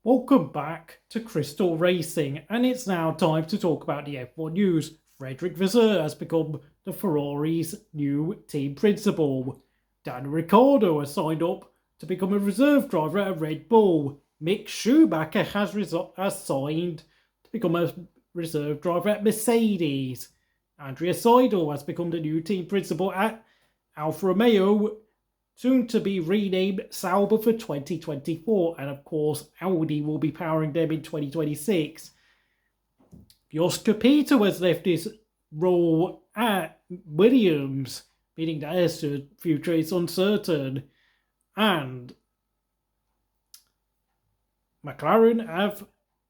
Welcome back to Crystal Racing, and it's now time to talk about the F1 news. Frédéric Vasseur has become the Ferrari's new team principal. Ricciardo has signed up to become a reserve driver at Red Bull. Mick Schumacher has signed to become a reserve driver at Mercedes. Andreas Seidel has become the new team principal at Alfa Romeo, soon to be renamed Sauber for 2024, and of course Audi will be powering them in 2026. Jost Capito has left his role at Williams, meaning that his future is uncertain, and McLaren have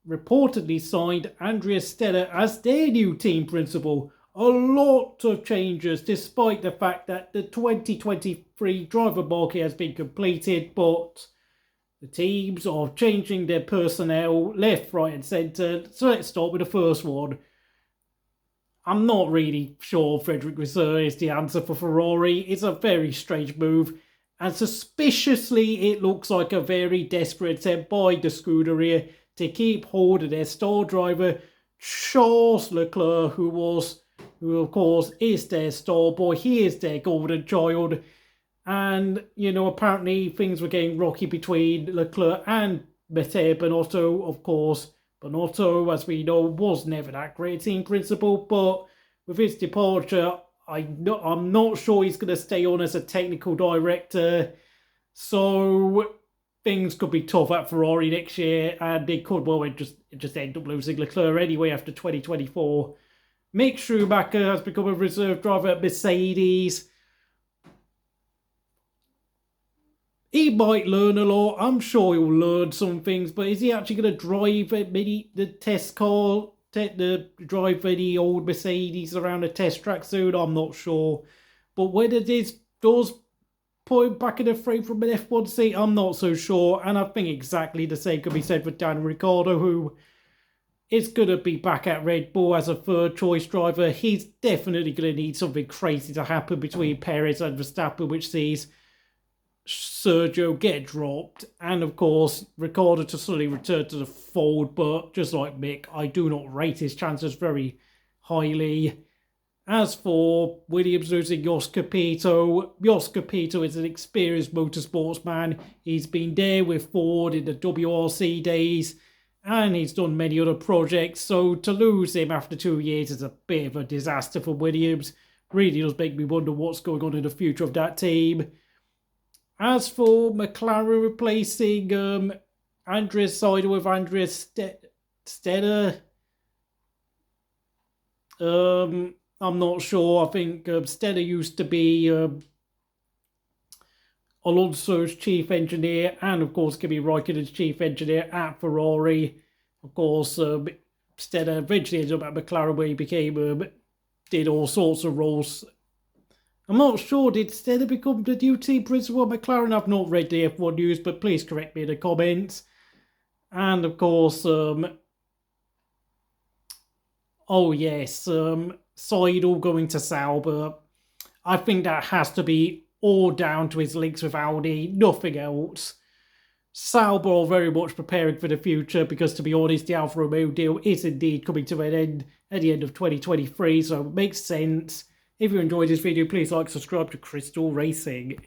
reportedly signed Andrea Stella as their new team principal. A lot of changes, despite the fact that the 2023 driver market has been completed, but the teams are changing their personnel left, right and centre. So let's start with the first one. I'm not really sure Frédéric Vasseur is the answer for Ferrari. It's a very strange move, and suspiciously it looks like a very desperate attempt by the Scuderia to keep hold of their star driver, Charles Leclerc, who of course is their star boy. He is their golden child. And, apparently things were getting rocky between Leclerc and Matteo Binotto. Of course, Binotto, as we know, was never that great team principal, but with his departure, I'm not sure he's going to stay on as a technical director. So things could be tough at Ferrari next year, and they could just end up losing Leclerc anyway after 2024. Mick Schumacher has become a reserve driver at Mercedes. He might learn a lot. I'm sure he'll learn some things, but is he actually going to drive the test car, drive any old Mercedes around a test track soon? I'm not sure. But whether this does put him back in the frame from an F1 seat, I'm not so sure. And I think exactly the same could be said for Daniel Ricciardo, who is going to be back at Red Bull as a third choice driver. He's definitely going to need something crazy to happen between Perez and Verstappen, which sees Sergio get dropped, and of course Ricciardo to suddenly return to the fold. But just like Mick, I do not rate his chances very highly. As for Williams losing Jost Capito is an experienced motorsports man. He's been there with Ford in the WRC days, and he's done many other projects, so to lose him after 2 years is a bit of a disaster for Williams. Really does make me wonder what's going on in the future of that team. As for McLaren replacing Andreas Seidel with Andrea Stella, I'm not sure. I think Stella used to be Alonso's chief engineer, and of course Kimi Raikkonen's chief engineer at Ferrari. Of course, Stella eventually ended up at McLaren, where he did all sorts of roles. I'm not sure, did Stella become the new team principal at McLaren? I've not read the F1 news, but please correct me in the comments. And of course, Seidel going to Sauber. I think that has to be all down to his links with Audi, nothing else. Sauber are very much preparing for the future because, to be honest, the Alfa Romeo deal is indeed coming to an end at the end of 2023, so it makes sense. If you enjoyed this video, please like, subscribe to Crystal Racing.